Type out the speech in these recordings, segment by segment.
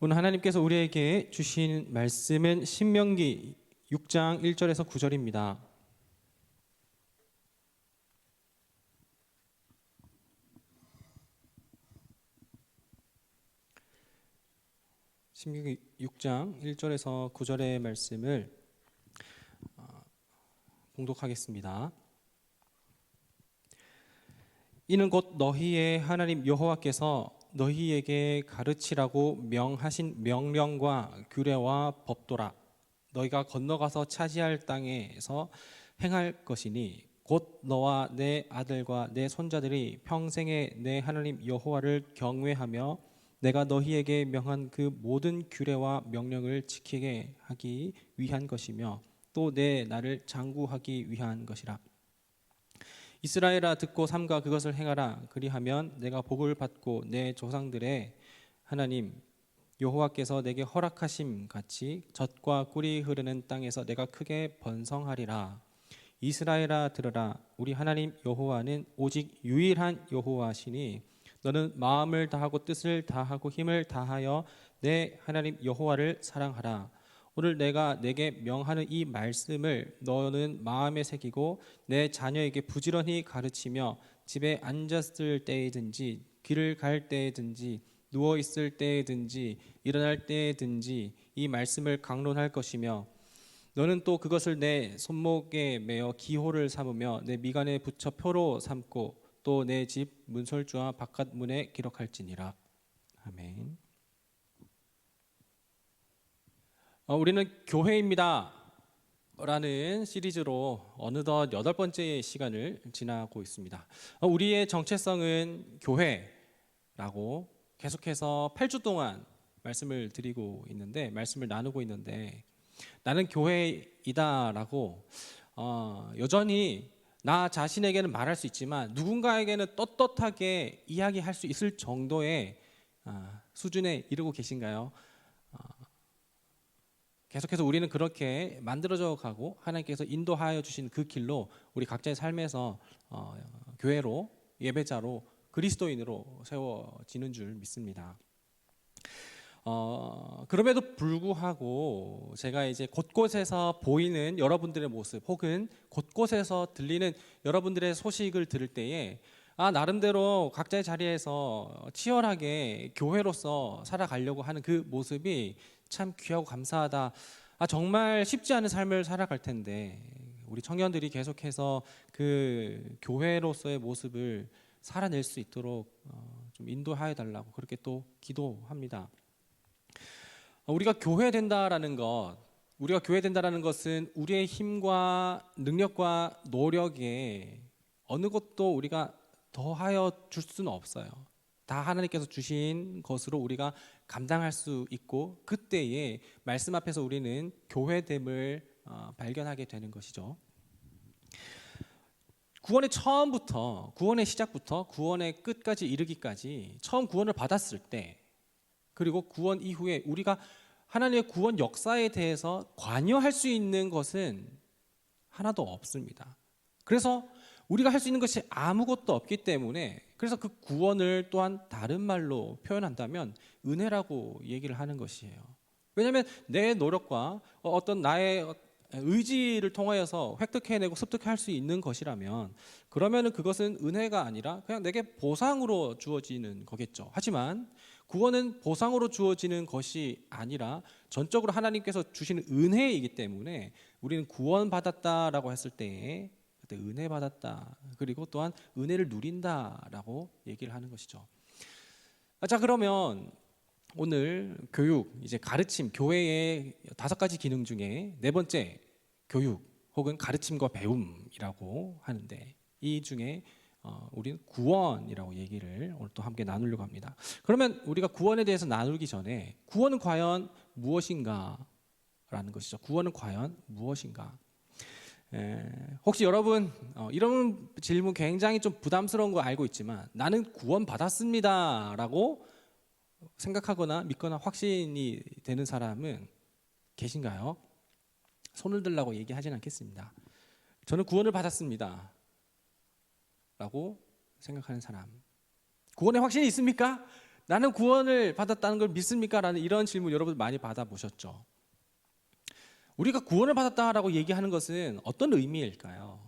오늘 하나님께서 우리에게 주신 말씀은 신명기 6장 1절에서 9절입니다. 신명기 6장 1절에서 9절의 말씀을 봉독하겠습니다. 이는 곧 너희의 하나님 여호와께서 너희에게 가르치라고 명하신 명령과 규례와 법도라. 너희가 건너가서 차지할 땅에서 행할 것이니 곧 너와 내 아들과 내 손자들이 평생에 내 하나님 여호와를 경외하며 내가 너희에게 명한 그 모든 규례와 명령을 지키게 하기 위한 것이며 또 내 나를 장구하기 위한 것이라. 이스라엘아 듣고 삼가 그것을 행하라. 그리하면 내가 복을 받고 내 조상들의 하나님 여호와께서 내게 허락하심 같이 젖과 꿀이 흐르는 땅에서 내가 크게 번성하리라. 이스라엘아 들으라. 우리 하나님 여호와는 오직 유일한 여호와시니 너는 마음을 다하고 뜻을 다하고 힘을 다하여 내 하나님 여호와를 사랑하라. 오늘 내가 내게 명하는 이 말씀을 너는 마음에 새기고 내 자녀에게 부지런히 가르치며 집에 앉았을 때이든지 길을 갈 때이든지 누워 있을 때이든지 일어날 때이든지 이 말씀을 강론할 것이며 너는 또 그것을 내 손목에 매어 기호를 삼으며 내 미간에 붙여 표로 삼고 또 내 집 문설주와 바깥 문에 기록할지니라. 아멘. 우리는 교회입니다 라는 시리즈로 어느덧 8번째 시간을 지나고 있습니다. 우리의 정체성은 교회라고 계속해서 8주 동안 말씀을 나누고 있는데 나는 교회이다 라고 여전히 나 자신에게는 말할 수 있지만 누군가에게는 떳떳하게 이야기할 수 있을 정도의 수준에 이르고 계신가요? 계속해서 우리는 그렇게 만들어져 가고 하나님께서 인도하여 주신 그 길로 우리 각자의 삶에서 교회로, 예배자로, 그리스도인으로 세워지는 줄 믿습니다. 그럼에도 불구하고 제가 이제 곳곳에서 보이는 여러분들의 모습 혹은 곳곳에서 들리는 여러분들의 소식을 들을 때에 나름대로 각자의 자리에서 치열하게 교회로서 살아가려고 하는 그 모습이 참 귀하고 감사하다. 정말 쉽지 않은 삶을 살아갈 텐데 우리 청년들이 계속해서 그 교회로서의 모습을 살아낼 수 있도록 좀 인도하여 달라고 그렇게 또 기도합니다. 우리가 교회된다라는 것은 우리의 힘과 능력과 노력에 어느 것도 우리가 더하여 줄 수는 없어요. 다 하나님께서 주신 것으로 우리가 감당할 수 있고 그때에 말씀 앞에서 우리는 교회됨을 발견하게 되는 것이죠. 구원의 시작부터 구원의 끝까지 이르기까지 처음 구원을 받았을 때 그리고 구원 이후에 우리가 하나님의 구원 역사에 대해서 관여할 수 있는 것은 하나도 없습니다. 그래서 우리가 할 수 있는 것이 아무것도 없기 때문에 그래서 그 구원을 또한 다른 말로 표현한다면 은혜라고 얘기를 하는 것이에요. 왜냐하면 내 노력과 어떤 나의 의지를 통하여서 획득해내고 습득할 수 있는 것이라면 그러면 그것은 은혜가 아니라 그냥 내게 보상으로 주어지는 거겠죠. 하지만 구원은 보상으로 주어지는 것이 아니라 전적으로 하나님께서 주시는 은혜이기 때문에 우리는 구원받았다라고 했을 때에 그때 은혜 받았다 그리고 또한 은혜를 누린다라고 얘기를 하는 것이죠. 자, 그러면 오늘 교육, 이제 가르침, 교회의 5가지 기능 중에 4번째 교육 혹은 가르침과 배움이라고 하는데 이 중에 우리는 구원이라고 얘기를 오늘 또 함께 나누려고 합니다. 그러면 우리가 구원에 대해서 나누기 전에 구원은 과연 무엇인가 라는 것이죠. 구원은 과연 무엇인가? 혹시 여러분 이런 질문 굉장히 좀 부담스러운 거 알고 있지만 나는 구원 받았습니다 라고 생각하거나 믿거나 확신이 되는 사람은 계신가요? 손을 들라고 얘기하진 않겠습니다. 저는 구원을 받았습니다 라고 생각하는 사람, 구원의 확신이 있습니까? 나는 구원을 받았다는 걸 믿습니까? 라는 이런 질문 여러분 많이 받아보셨죠. 우리가 구원을 받았다라고 얘기하는 것은 어떤 의미일까요?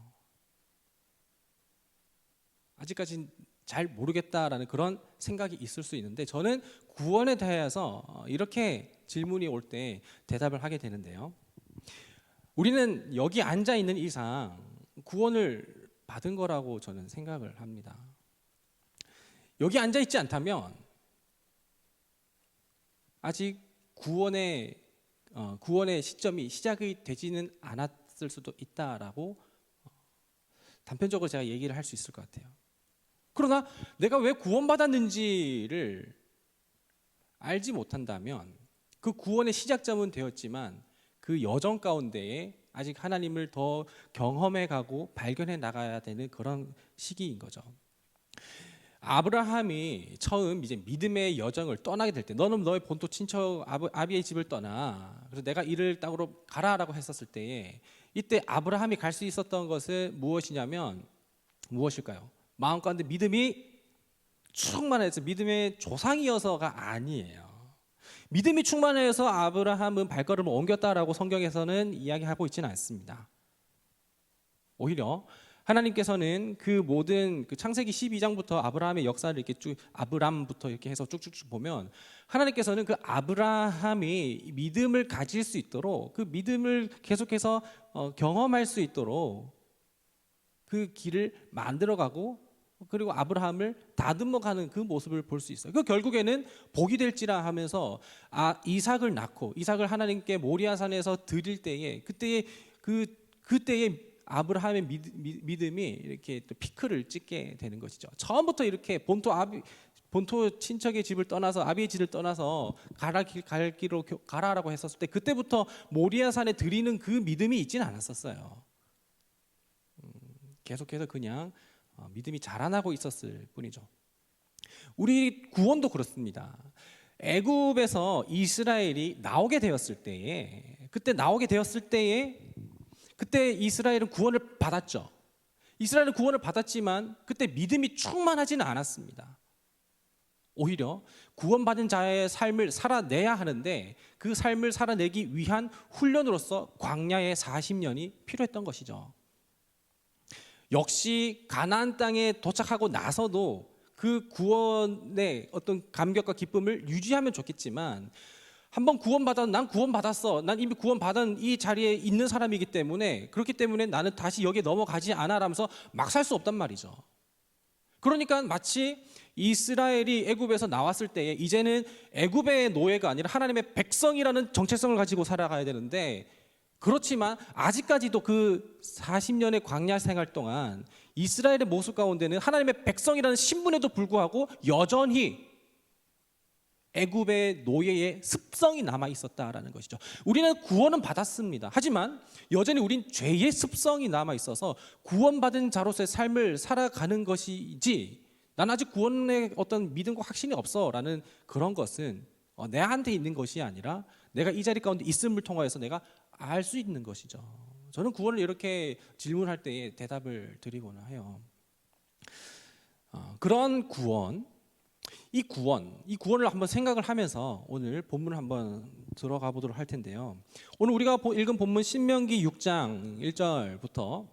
아직까지 잘 모르겠다라는 그런 생각이 있을 수 있는데, 저는 구원에 대해서 이렇게 질문이 올 때 대답을 하게 되는데요. 우리는 여기 앉아 있는 이상 구원을 받은 거라고 저는 생각을 합니다. 여기 앉아 있지 않다면 아직 구원의 시점이 시작이 되지는 않았을 수도 있다라고 단편적으로 제가 얘기를 할 수 있을 것 같아요. 그러나 내가 왜 구원받았는지를 알지 못한다면 그 구원의 시작점은 되었지만 그 여정 가운데에 아직 하나님을 더 경험해 가고 발견해 나가야 되는 그런 시기인 거죠. 아브라함이 처음 이제 믿음의 여정을 떠나게 될 때, 너는 너의 본토 친척 아비의 집을 떠나, 그래서 내가 이를 땅으로 가라라고 했었을 때에, 이때 아브라함이 갈 수 있었던 것은 무엇이냐면 무엇일까요? 마음 가운데 믿음이 충만해서 믿음의 조상이어서가 아니에요. 믿음이 충만해서 아브라함은 발걸음을 옮겼다라고 성경에서는 이야기하고 있지는 않습니다. 오히려 하나님께서는 그 모든 그 창세기 12장부터 아브라함의 역사를 이렇게 쭉, 아브람부터 이렇게 해서 쭉쭉쭉 보면, 하나님께서는 그 아브라함이 믿음을 가질 수 있도록, 그 믿음을 계속해서 경험할 수 있도록 그 길을 만들어가고, 그리고 아브라함을 다듬어가는 그 모습을 볼 수 있어요. 그 결국에는 복이 될지라 하면서 이삭을 낳고, 이삭을 하나님께 모리아산에서 드릴 때에, 그때에 아브라함의 믿음이 이렇게 또 피크를 찍게 되는 것이죠. 처음부터 이렇게 본토 친척의 집을 떠나서, 아비의 집을 떠나서 갈 길로 가라라고 했었을 때, 그때부터 모리아산에 드리는 그 믿음이 있지는 않았었어요. 계속해서 그냥 믿음이 자라나고 있었을 뿐이죠. 우리 구원도 그렇습니다. 애굽에서 이스라엘이 나오게 되었을 때에, 그때 이스라엘은 구원을 받았죠. 이스라엘은 구원을 받았지만 그때 믿음이 충만하지는 않았습니다. 오히려 구원받은 자의 삶을 살아내야 하는데, 그 삶을 살아내기 위한 훈련으로서 광야의 40년이 필요했던 것이죠. 역시 가나안 땅에 도착하고 나서도 그 구원의 어떤 감격과 기쁨을 유지하면 좋겠지만, 한번 구원받아, 난 구원받았어, 난 이미 구원받은 이 자리에 있는 사람이기 때문에, 그렇기 때문에 나는 다시 여기에 넘어가지 않아 라면서 막 살 수 없단 말이죠. 그러니까 마치 이스라엘이 애굽에서 나왔을 때에 이제는 애굽의 노예가 아니라 하나님의 백성이라는 정체성을 가지고 살아가야 되는데, 그렇지만 아직까지도 그 40년의 광야 생활 동안 이스라엘의 모습 가운데는 하나님의 백성이라는 신분에도 불구하고 여전히 애굽의 노예의 습성이 남아 있었다라는 것이죠. 우리는 구원은 받았습니다. 하지만 여전히 우린 죄의 습성이 남아 있어서 구원받은 자로서의 삶을 살아가는 것이지, 난 아직 구원의 어떤 믿음과 확신이 없어라는 그런 것은 내한테 있는 것이 아니라 내가 이 자리 가운데 있음을 통하여서 내가 알 수 있는 것이죠. 저는 구원을 이렇게 질문할 때에 대답을 드리곤 해요. 그런 구원, 이 구원을 한번 생각을 하면서 오늘 본문을 한번 들어가 보도록 할 텐데요. 오늘 우리가 읽은 본문 신명기 6장 1절부터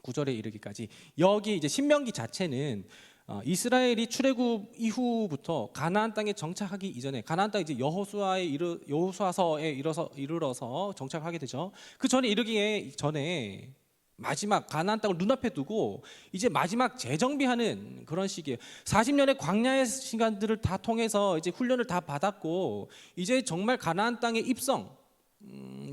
9절에 이르기까지, 여기 이제 신명기 자체는 이스라엘이 출애굽 이후부터 가나안 땅에 정착하기 이전에, 가나안 땅 이제 여호수아서에 이르러서 정착하게 되죠. 그 전에 이르기 전에 마지막 가나안 땅을 눈앞에 두고 이제 마지막 재정비하는 그런 시기예요. 40년의 광야의 시간들을 다 통해서 이제 훈련을 다 받았고, 이제 정말 가나안 땅의 입성,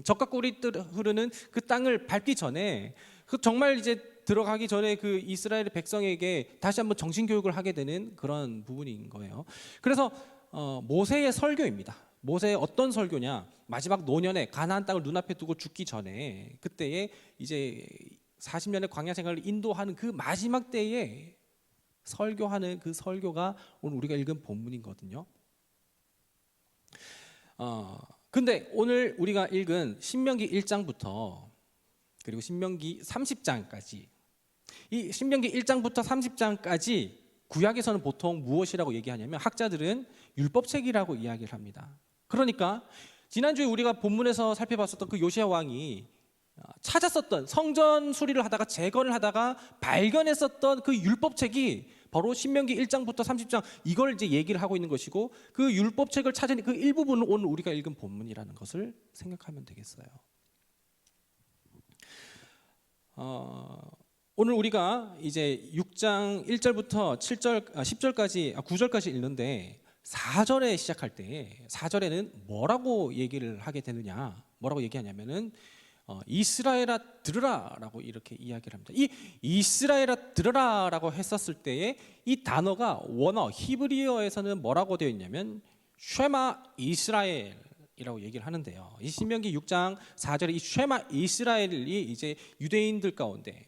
젖과 꿀이 흐르는 그 땅을 밟기 전에, 그 정말 이제 들어가기 전에 그 이스라엘 백성에게 다시 한번 정신 교육을 하게 되는 그런 부분인 거예요. 그래서 모세의 설교입니다. 모세의 어떤 설교냐? 마지막 노년에 가나안 땅을 눈앞에 두고 죽기 전에, 그때에 이제 40년의 광야 생활을 인도하는 그 마지막 때에 설교하는 그 설교가 오늘 우리가 읽은 본문이거든요. 근데 오늘 우리가 읽은 신명기 1장부터 그리고 신명기 30장까지, 이 신명기 1장부터 30장까지 구약에서는 보통 무엇이라고 얘기하냐면 학자들은 율법책이라고 이야기를 합니다. 그러니까 지난주에 우리가 본문에서 살펴봤었던 그 요시야 왕이 찾았었던 성전 수리를 하다가 재건을 하다가 발견했었던 그 율법책이 바로 신명기 1장부터 30장 이걸 이제 얘기를 하고 있는 것이고, 그 율법책을 찾은 그 일부분은 오늘 우리가 읽은 본문이라는 것을 생각하면 되겠어요. 오늘 우리가 이제 6장 1절부터 7절, 10절까지, 9절까지 읽는데 4절에 시작할 때 4절에는 뭐라고 얘기를 하게 되느냐, 뭐라고 얘기하냐면은 이스라엘아 들으라라고 이렇게 이야기를 합니다. 이 이스라엘아 들으라라고 했었을 때에 이 단어가 원어 히브리어에서는 뭐라고 되어 있냐면 쉐마 이스라엘이라고 얘기를 하는데요. 이 신명기 6장 4절에 이 쉐마 이스라엘이 이제 유대인들 가운데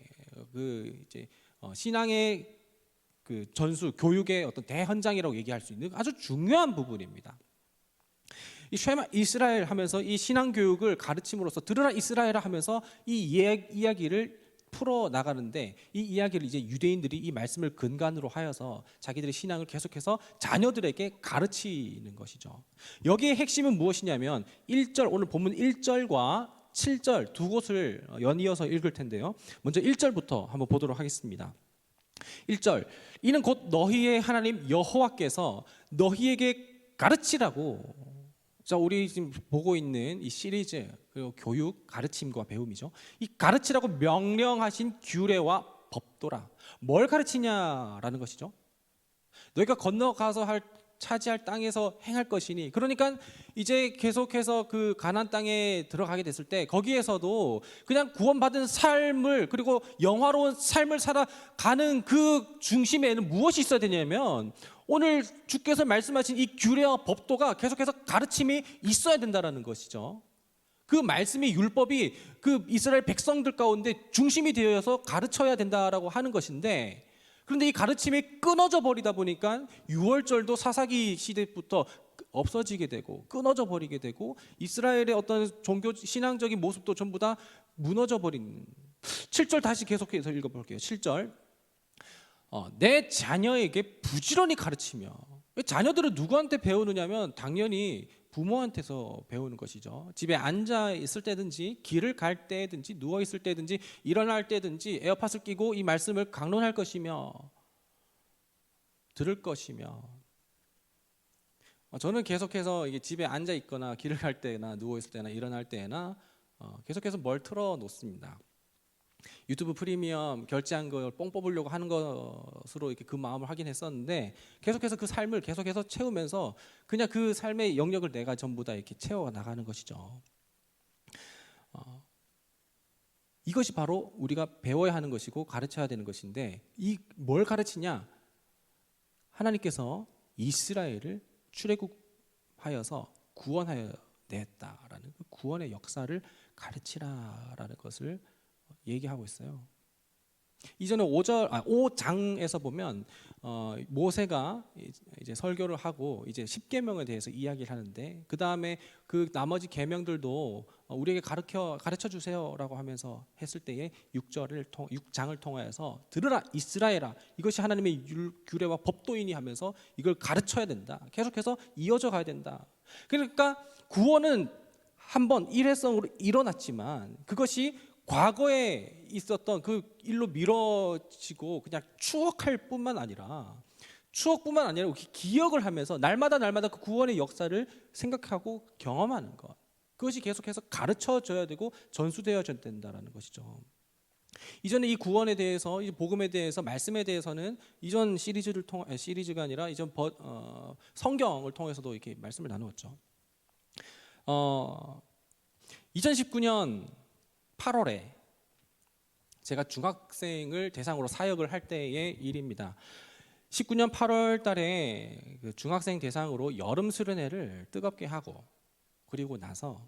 그 이제 신앙의 그 전수 교육의 어떤 대헌장이라고 얘기할 수 있는 아주 중요한 부분입니다. 이 쉐마 이스라엘 하면서 이 신앙 교육을 가르침으로써 들으라 이스라엘아 하면서 이 이야기를 풀어 나가는데, 이 이야기를 이제 유대인들이 이 말씀을 근간으로 하여서 자기들의 신앙을 계속해서 자녀들에게 가르치는 것이죠. 여기에 핵심은 무엇이냐면 1절, 오늘 본문 1절과 7절 두 곳을 연이어서 읽을 텐데요. 먼저 1절부터 한번 보도록 하겠습니다. 1절, 이는 곧 너희의 하나님 여호와께서 너희에게 가르치라고. 자, 우리 지금 보고 있는 이 시리즈, 그리고 교육, 가르침과 배움이죠. 이 가르치라고 명령하신 규례와 법도라. 뭘 가르치냐라는 것이죠. 너희가 건너가서 차지할 땅에서 행할 것이니. 그러니까 이제 계속해서 그 가나안 땅에 들어가게 됐을 때 거기에서도 그냥 구원받은 삶을, 그리고 영화로운 삶을 살아가는 그 중심에는 무엇이 있어야 되냐면 오늘 주께서 말씀하신 이 규례와 법도가 계속해서 가르침이 있어야 된다는 것이죠. 그 말씀이, 율법이 그 이스라엘 백성들 가운데 중심이 되어서 가르쳐야 된다라고 하는 것인데, 그런데 이 가르침이 끊어져 버리다 보니까 유월절도 사사기 시대부터 없어지게 되고 끊어져 버리게 되고 이스라엘의 어떤 종교 신앙적인 모습도 전부 다 무너져 버린. 7절 다시 계속해서 읽어볼게요. 7절, 내 자녀에게 부지런히 가르치며. 자녀들은 누구한테 배우느냐면 당연히 부모한테서 배우는 것이죠. 집에 앉아 있을 때든지 길을 갈 때든지 누워 있을 때든지 일어날 때든지 에어팟을 끼고 이 말씀을 강론할 것이며 들을 것이며. 저는 계속해서 이게 집에 앉아 있거나 길을 갈 때나 누워 있을 때나 일어날 때나 계속해서 뭘 틀어 놓습니다. 유튜브 프리미엄 결제한 걸 뽕 뽑으려고 하는 것으로 이렇게 그 마음을 하긴 했었는데, 계속해서 그 삶을 계속해서 채우면서 그냥 그 삶의 영역을 내가 전부 다 이렇게 채워 나가는 것이죠. 이것이 바로 우리가 배워야 하는 것이고 가르쳐야 되는 것인데, 이 뭘 가르치냐? 하나님께서 이스라엘을 출애굽하여서 구원하여 냈다라는 그 구원의 역사를 가르치라라는 것을 얘기하고 있어요. 이전에 5장에서 보면 모세가 이제 설교를 하고 이제 10계명에 대해서 이야기를 하는데, 그 다음에 그 나머지 계명들도 우리에게 가르쳐 주세요라고 하면서 했을 때에 6장을 통하여서 들으라 이스라엘아, 이것이 하나님의 규례와 법도이니 하면서 이걸 가르쳐야 된다. 계속해서 이어져 가야 된다. 그러니까 구원은 한번 일회성으로 일어났지만 그것이 과거에 있었던 그 일로 미뤄지고 그냥 추억할 뿐만 아니라 기억을 하면서 날마다 그 구원의 역사를 생각하고 경험하는 것, 그것이 계속해서 가르쳐져야 되고 전수되어져야 된다는 것이죠. 이전에 이 구원에 대해서, 이 복음에 대해서, 말씀에 대해서는 이전 시리즈가 아니라 이전 성경을 통해서도 이렇게 말씀을 나누었죠. 2019년 8월에 제가 중학생을 대상으로 사역을 할 때의 일입니다. 19년 8월 달에 그 중학생 대상으로 여름 수련회를 뜨겁게 하고, 그리고 나서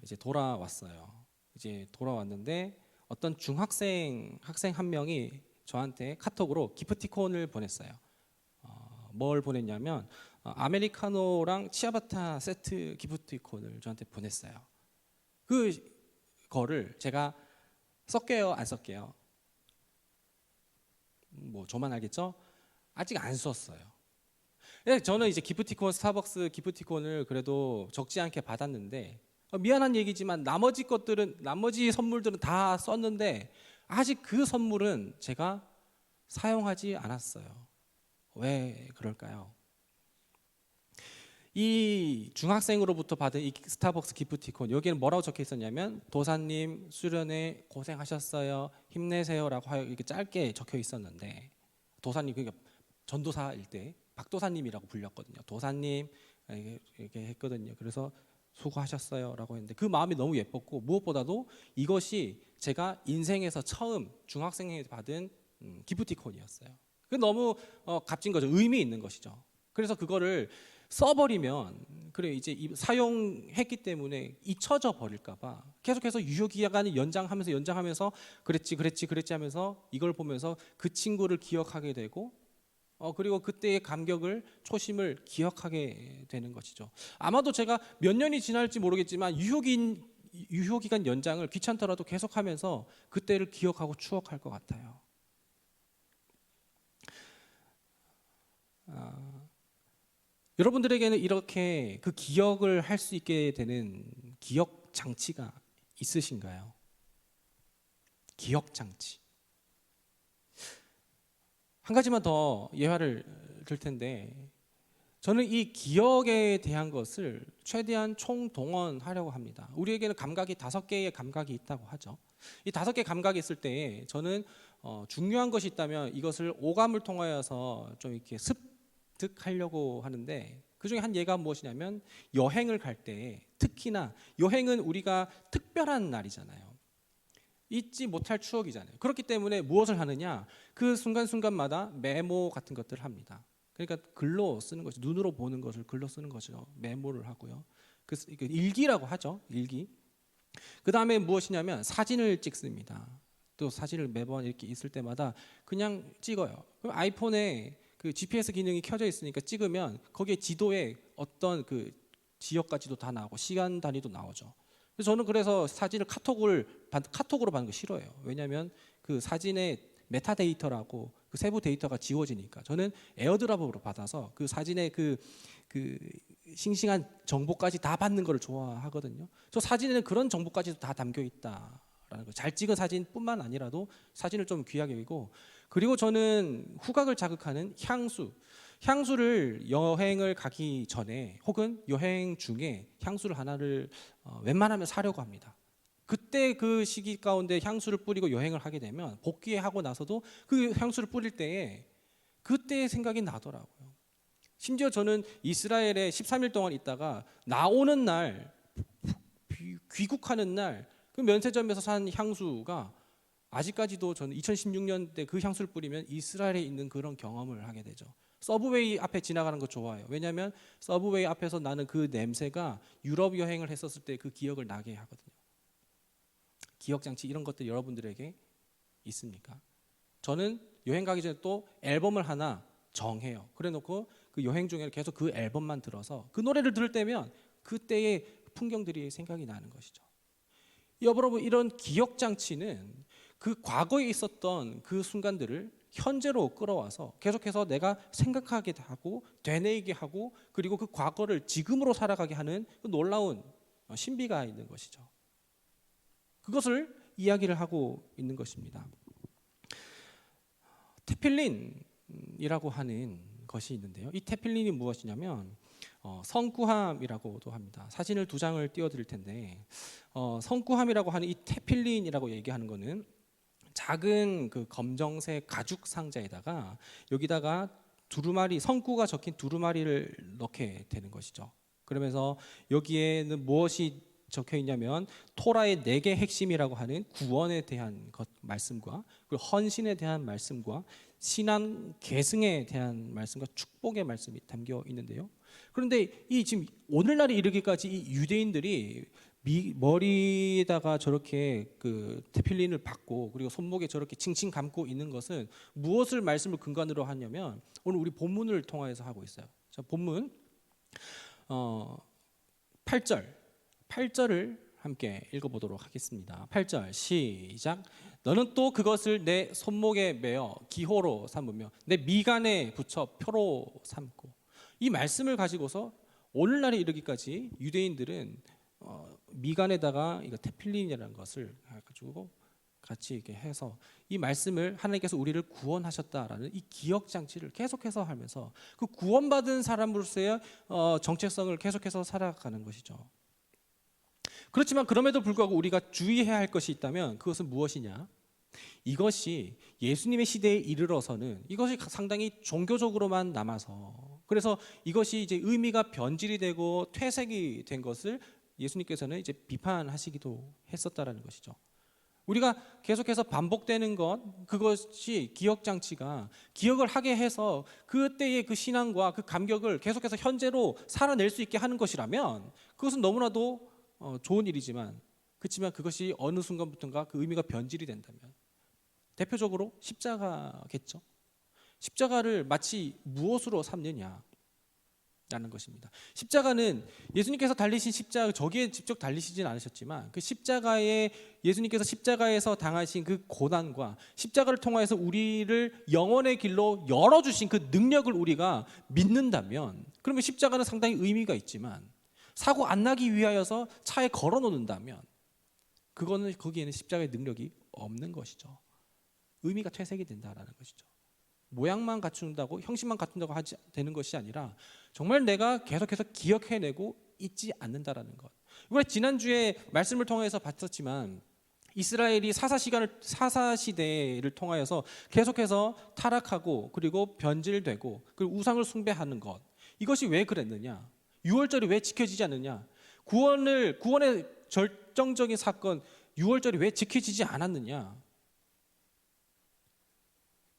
이제 돌아왔어요. 이제 돌아왔는데 어떤 학생 한 명이 저한테 카톡으로 기프티콘을 보냈어요. 뭘 보냈냐면 아메리카노랑 치아바타 세트 기프티콘을 저한테 보냈어요. 그거를 제가 섞게요, 안 섞게요? 뭐 저만 알겠죠? 아직 안 썼어요. 예, 저는 이제 기프티콘, 스타벅스 기프티콘을 그래도 적지 않게 받았는데 미안한 얘기지만 나머지 선물들은 다 썼는데 아직 그 선물은 제가 사용하지 않았어요. 왜 그럴까요? 이 중학생으로부터 받은 이 스타벅스 기프티콘, 여기에는 뭐라고 적혀 있었냐면 도사님 수련회 고생하셨어요, 힘내세요라고 이렇게 짧게 적혀 있었는데, 도사님, 그러니까 전도사일 때 박도사님이라고 불렸거든요. 도사님 이렇게 했거든요. 그래서 수고하셨어요라고 했는데 그 마음이 너무 예뻤고, 무엇보다도 이것이 제가 인생에서 처음 중학생에게 받은 기프티콘이었어요. 그 너무 값진 거죠. 의미 있는 것이죠. 그래서 그거를 써버리면, 그래 이제 사용했기 때문에 잊혀져 버릴까봐 계속해서 유효기간을 연장하면서 그랬지 하면서 이걸 보면서 그 친구를 기억하게 되고, 그리고 그때의 감격을, 초심을 기억하게 되는 것이죠. 아마도 제가 몇 년이 지날지 모르겠지만 유효기간 연장을 귀찮더라도 계속하면서 그때를 기억하고 추억할 것 같아요. 여러분들에게는 이렇게 그 기억을 할 수 있게 되는 기억 장치가 있으신가요? 기억 장치. 한 가지만 더 예화를 들 텐데, 저는 이 기억에 대한 것을 최대한 총동원하려고 합니다. 우리에게는 감각이 5개의 감각이 있다고 하죠. 이 5개 감각이 있을 때 저는 중요한 것이 있다면 이것을 오감을 통하여서 좀 이렇게 습득하려고 하는데, 그 중에 한 예가 무엇이냐면 여행을 갈 때, 특히나 여행은 우리가 특별한 날이잖아요. 잊지 못할 추억이잖아요. 그렇기 때문에 무엇을 하느냐, 그 순간순간마다 메모 같은 것들을 합니다. 그러니까 글로 쓰는 거죠. 눈으로 보는 것을 글로 쓰는 거죠. 메모를 하고요. 그 일기라고 하죠. 일기. 그 다음에 무엇이냐면 사진을 찍습니다. 또 사진을 매번 이렇게 있을 때마다 그냥 찍어요. 그럼 아이폰에 그 GPS 기능이 켜져 있으니까 찍으면 거기에 지도에 어떤 그 지역까지도 다 나오고 시간 단위도 나오죠. 그래서 저는 그래서 사진을 카톡으로 받는 거 싫어해요. 왜냐하면 그 사진의 메타데이터라고 그 세부 데이터가 지워지니까, 저는 에어드랍으로 받아서 그 사진의 그 싱싱한 정보까지 다 받는 걸 좋아하거든요. 저 사진에는 그런 정보까지도 다 담겨 있다라는 거. 잘 찍은 사진뿐만 아니라도 사진을 좀 귀하게 여기고, 그리고 저는 후각을 자극하는 향수를 여행을 가기 전에 혹은 여행 중에 향수를 하나를 웬만하면 사려고 합니다. 그때 그 시기 가운데 향수를 뿌리고 여행을 하게 되면 복귀하고 나서도 그 향수를 뿌릴 때에 그때의 생각이 나더라고요. 심지어 저는 이스라엘에 13일 동안 있다가 나오는 날, 귀국하는 날, 그 면세점에서 산 향수가 아직까지도 저는 2016년 때 그 향수를 뿌리면 이스라엘에 있는 그런 경험을 하게 되죠. 서브웨이 앞에 지나가는 거 좋아해요. 왜냐하면 서브웨이 앞에서 나는 그 냄새가 유럽 여행을 했었을 때 그 기억을 나게 하거든요. 기억장치 이런 것들 여러분들에게 있습니까? 저는 여행 가기 전에 또 앨범을 하나 정해요. 그래 놓고 그 여행 중에 계속 그 앨범만 들어서 그 노래를 들을 때면 그때의 풍경들이 생각이 나는 것이죠. 여러분, 이런 기억장치는 그 과거에 있었던 그 순간들을 현재로 끌어와서 계속해서 내가 생각하게 하고 되뇌이게 하고, 그리고 그 과거를 지금으로 살아가게 하는 그 놀라운 신비가 있는 것이죠. 그것을 이야기를 하고 있는 것입니다. 테필린이라고 하는 것이 있는데요. 이 테필린이 무엇이냐면 성구함이라고도 합니다. 사진을 2장을 띄워드릴 텐데, 성구함이라고 하는 이 테필린이라고 얘기하는 것은 작은 그 검정색 가죽 상자에다가 여기다가 두루마리, 성구가 적힌 두루마리를 넣게 되는 것이죠. 그러면서 여기에는 무엇이 적혀 있냐면 토라의 4개 핵심이라고 하는 구원에 대한 말씀과, 그리고 헌신에 대한 말씀과, 신앙 계승에 대한 말씀과 축복의 말씀이 담겨 있는데요. 그런데 이 지금 오늘날에 이르기까지 이 유대인들이 머리에다가 저렇게 그 테필린을 받고 그리고 손목에 저렇게 칭칭 감고 있는 것은 무엇을 말씀을 근간으로 하냐면 오늘 우리 본문을 통해서 하고 있어요. 자, 본문 8절을 함께 읽어보도록 하겠습니다. 8절 시작. 너는 또 그것을 내 손목에 매어 기호로 삼으며 내 미간에 붙여 표로 삼고. 이 말씀을 가지고서 오늘날에 이르기까지 유대인들은 미간에다가 이거 테필린이라는 것을 가지고 같이 이렇게 해서 이 말씀을 하나님께서 우리를 구원하셨다라는 이 기억 장치를 계속해서 하면서 그 구원받은 사람으로서의 정체성을 계속해서 살아가는 것이죠. 그렇지만 그럼에도 불구하고 우리가 주의해야 할 것이 있다면 그것은 무엇이냐? 이것이 예수님의 시대에 이르러서는 이것이 상당히 종교적으로만 남아서, 그래서 이것이 이제 의미가 변질이 되고 퇴색이 된 것을 예수님께서는 이제 비판하시기도 했었다라는 것이죠. 우리가 계속해서 반복되는 것, 그것이 기억 장치가 기억을 하게 해서 그때의 그 신앙과 그 감격을 계속해서 현재로 살아낼 수 있게 하는 것이라면 그것은 너무나도 좋은 일이지만, 그렇지만 그것이 어느 순간부터인가 그 의미가 변질이 된다면 대표적으로 십자가겠죠. 십자가를 마치 무엇으로 삼느냐 라는 것입니다. 십자가는 예수님께서 달리신 십자가, 저기에 직접 달리시진 않으셨지만 그 십자가에, 예수님께서 십자가에서 당하신 그 고난과 십자가를 통해서 우리를 영원의 길로 열어주신 그 능력을 우리가 믿는다면, 그러면 십자가는 상당히 의미가 있지만 사고 안 나기 위하여서 차에 걸어 놓는다면 그거는 거기에는 십자가의 능력이 없는 것이죠. 의미가 퇴색이 된다라는 것이죠. 모양만 갖춘다고, 형식만 갖춘다고 하지 되는 것이 아니라 정말 내가 계속해서 기억해내고 잊지 않는다라는 것. 이번에 지난주에 말씀을 통해서 봤었지만 이스라엘이 사사 시대를 통하여서 계속해서 타락하고 그리고 변질되고 그리고 우상을 숭배하는 것, 이것이 왜 그랬느냐? 유월절이 왜 지켜지지 않느냐? 구원의 절정적인 사건 유월절이 왜 지켜지지 않았느냐?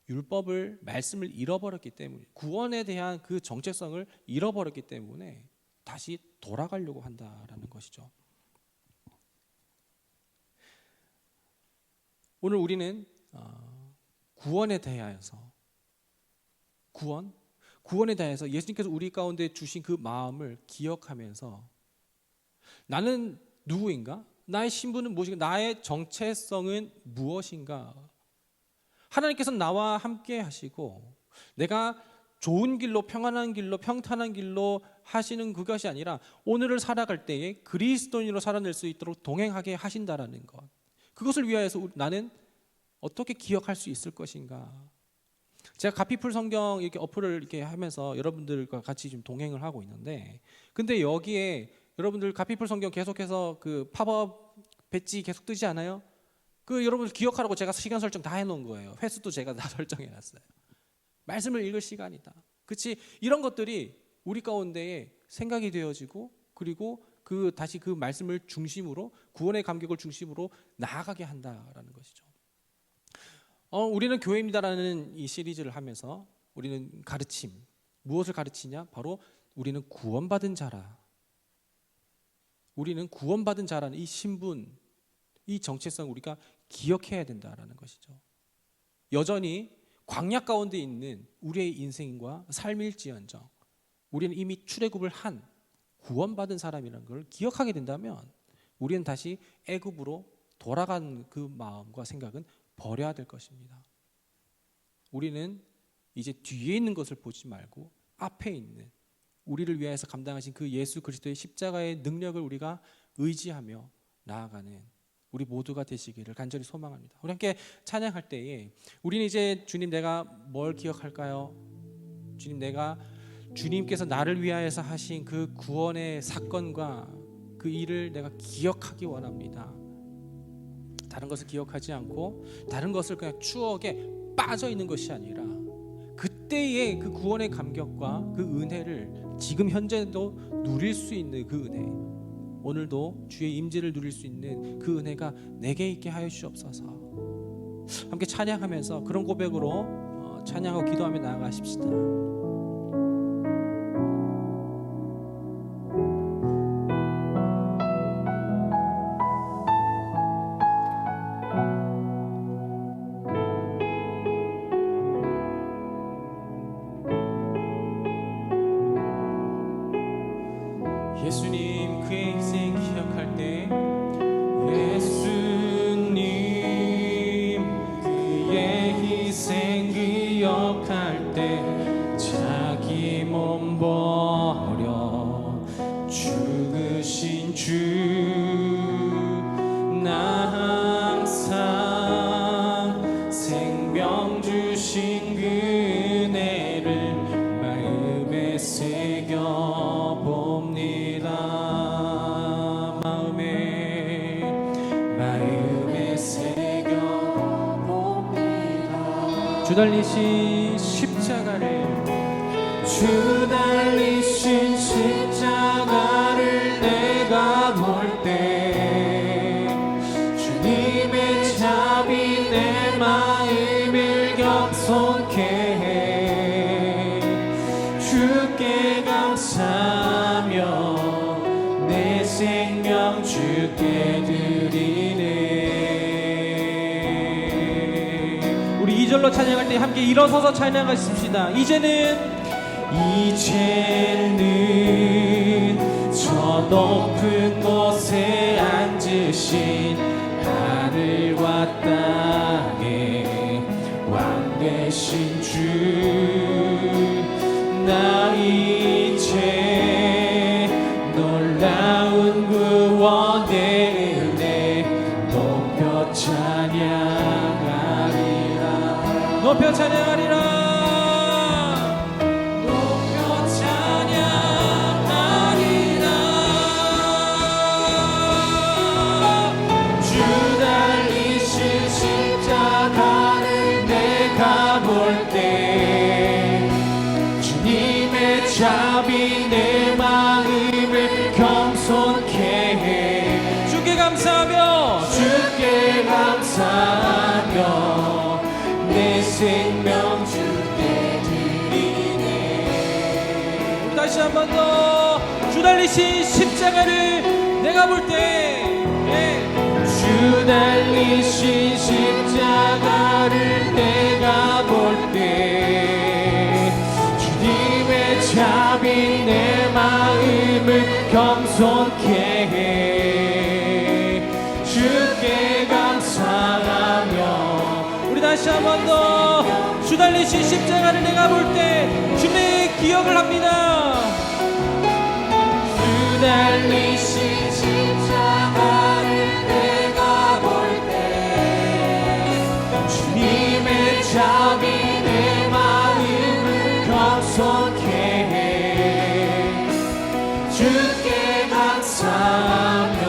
율법을, 말씀을 잃어버렸기 때문에, 구원에 대한 그 정체성을 잃어버렸기 때문에 다시 돌아가려고 한다라는 것이죠. 오늘 우리는 구원에 대하여서, 구원에 대해서 예수님께서 우리 가운데 주신 그 마음을 기억하면서 나는 누구인가? 나의 신분은 무엇인가? 나의 정체성은 무엇인가? 하나님께서 나와 함께 하시고 내가 좋은 길로, 평안한 길로, 평탄한 길로 하시는 그것이 아니라 오늘을 살아갈 때에 그리스도인으로 살아낼 수 있도록 동행하게 하신다라는 것, 그것을 위하여서 나는 어떻게 기억할 수 있을 것인가? 제가 가피풀 성경 이렇게 어플을 이렇게 하면서 여러분들과 같이 좀 동행을 하고 있는데, 근데 여기에 여러분들 가피풀 성경 계속해서 그 팝업 배지 계속 뜨지 않아요? 그 여러분 기억하라고 제가 시간 설정 다 해놓은 거예요. 횟수도 제가 다 설정해놨어요. 말씀을 읽을 시간이다. 그렇지? 이런 것들이 우리 가운데에 생각이 되어지고 그리고 다시 그 말씀을 중심으로, 구원의 감격을 중심으로 나아가게 한다라는 것이죠. 우리는 교회입니다라는 이 시리즈를 하면서 우리는 가르침, 무엇을 가르치냐? 바로 우리는 구원받은 자라. 우리는 구원받은 자라는 이 신분, 이 정체성을 우리가 기억해야 된다라는 것이죠. 여전히 광야 가운데 있는 우리의 인생과 삶일지언정 우리는 이미 출애굽을 한 구원받은 사람이라는 걸 기억하게 된다면 우리는 다시 애굽으로 돌아간 그 마음과 생각은 버려야 될 것입니다. 우리는 이제 뒤에 있는 것을 보지 말고 앞에 있는, 우리를 위하여서 감당하신 그 예수 그리스도의 십자가의 능력을 우리가 의지하며 나아가는 우리 모두가 되시기를 간절히 소망합니다. 우리 함께 찬양할 때에 우리는 이제 주님, 내가 뭘 기억할까요? 주님, 내가 주님께서 나를 위하여서 하신 그 구원의 사건과 그 일을 내가 기억하기 원합니다. 다른 것을 기억하지 않고 다른 것을 그냥 추억에 빠져 있는 것이 아니라 그때의 그 구원의 감격과 그 은혜를 지금 현재도 누릴 수 있는 그 은혜, 오늘도 주의 임재를 누릴 수 있는 그 은혜가 내게 있게 하여 주옵소서. 함께 찬양하면서 그런 고백으로 찬양하고 기도하며 나아가십시다. 예수님, 그의 희생 기억할 때 주 달리신 십자가를 주 달리신 십자가를 내가 볼 때 주님의 자비 내 마음을 겸손케 해 주께 감사하며 내 생명 주께 드리네. 우리 2절로 찬양할 때 함께 일어서서 찬양하십시다. 이제는 저 높은 곳에 앉으신 하늘과 땅의 왕 되신 주 나 이제 놀라운 구원의 은혜 높여 찬양하리라. 높여 찬양하리라. 자비 내 마음을 겸손케 해 주께 감사하며 내 생명 주께 드리네. 우리 다시 한 번 더 주 달리신 십자가를 내가 볼 때 주 달리신 십자가를 내가 볼 때 자비 내 마음을 겸손케 해 주께 감사하며 우리 다시 한 번 더 주 달리신 십자가를 내가 볼 때 주님의 기억을 합니다. 주 달리신 십자가를 내가 볼 때 주님의 자비 내 마음을 겸손케 주께 감사하며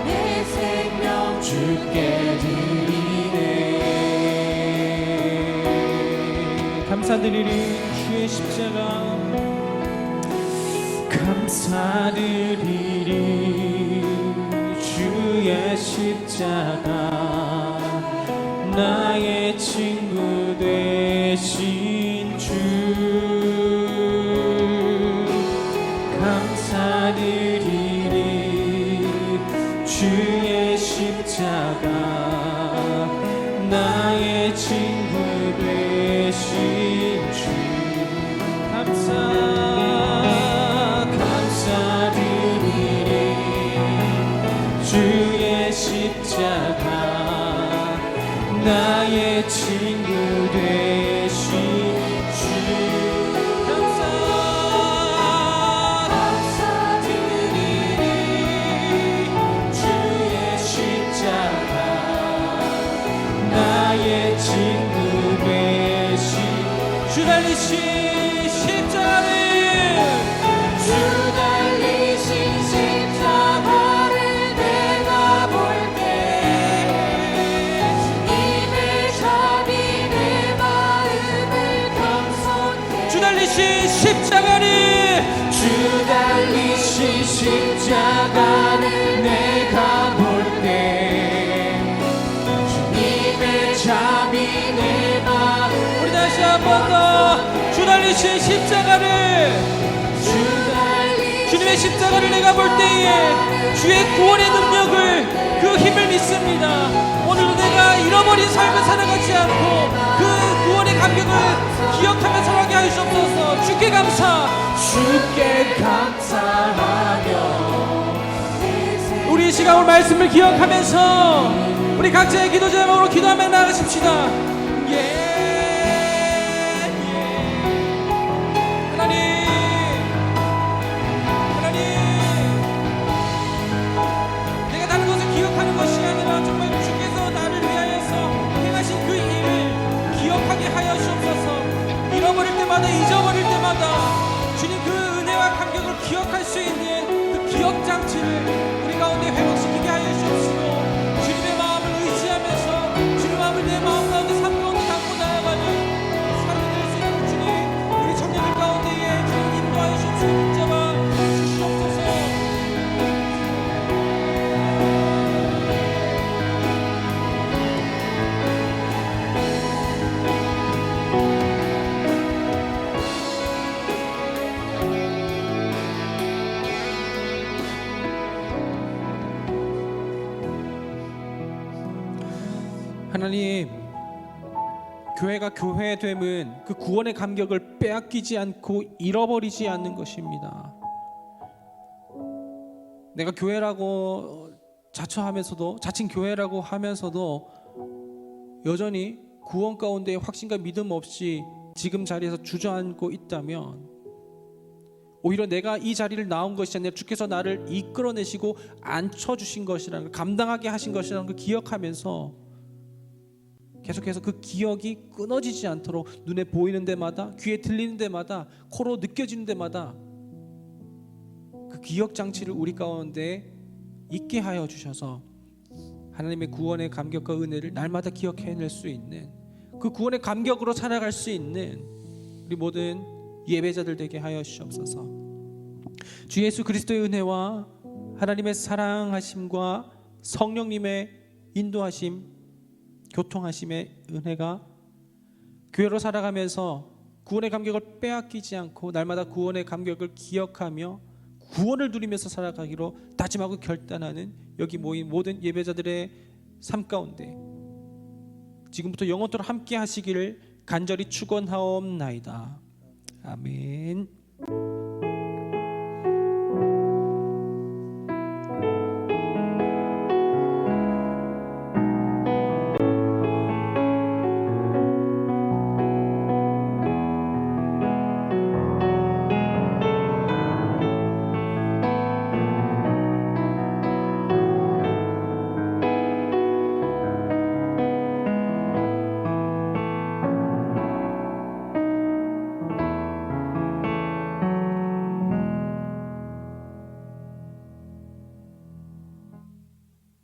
내 생명 주께 드리네. 감사드리리 주의 십자가 감사드리리 주의 십자가 나의 친구 되신 주 감사드리리 주의 십자가 나의 친구 되신 주 감사드리리 주의 십자가 나의 친구 되신 주 나의 친구 되신 주 달리신 십자가를 내가 볼 때 주님의 자비 내 마음을 겸손케 주 달리신 십자가를 주 달리신 십자가를 내가 볼 때 자비 내 마음 우리 다시 한 번 더 주 달리신 십자가를 주님의 십자가를 내가 볼 때에 주의 구원의 능력을 그 힘을 믿습니다. 오늘도 내가 잃어버린 삶을 살아가지 않고 그 구원의 감격을 기억하며 살아가게 하시옵소서. 주께 감사하며 우리 이 시간 오늘 말씀을 기억하면서 우리 각자의 기도 제목으로 기도하며 나가십시다. 하나님, 내가 다른 것을 기억하는 것이 아니라 정말 주께서 나를 위하여서 행하신 그 일을 기억하게 하여 주옵소서. 잃어버릴 때마다 잊어버릴 때마다 주님 그 은혜와 감격을 기억할 수 있는 그 기억 장치를 우리 가운데 회복시키게 하여 주옵시고 주님의 마음을 의지하면서 주님의 마음을 내 마음 가운데 삶 가운데 담고 나아갈 하나님, 교회가 교회됨은 그 구원의 감격을 빼앗기지 않고 잃어버리지 않는 것입니다. 내가 교회라고 자처하면서도, 자칭 교회라고 하면서도 여전히 구원 가운데 확신과 믿음 없이 지금 자리에서 주저앉고 있다면, 오히려 내가 이 자리를 나온 것이 아니라 주께서 나를 이끌어내시고 앉혀주신 것이라는 걸, 감당하게 하신 것이라는 걸 기억하면서 계속해서 그 기억이 끊어지지 않도록 눈에 보이는 데마다, 귀에 들리는 데마다, 코로 느껴지는 데마다 그 기억 장치를 우리 가운데 있게 하여 주셔서 하나님의 구원의 감격과 은혜를 날마다 기억해낼 수 있는, 그 구원의 감격으로 살아갈 수 있는 우리 모든 예배자들 되게 하여 주시옵소서. 주 예수 그리스도의 은혜와 하나님의 사랑하심과 성령님의 인도하심, 교통하심의 은혜가 교회로 살아가면서 구원의 감격을 빼앗기지 않고 날마다 구원의 감격을 기억하며 구원을 누리면서 살아가기로 다짐하고 결단하는 여기 모인 모든 예배자들의 삶 가운데 지금부터 영원토록 함께 하시기를 간절히 축원하옵나이다. 아멘.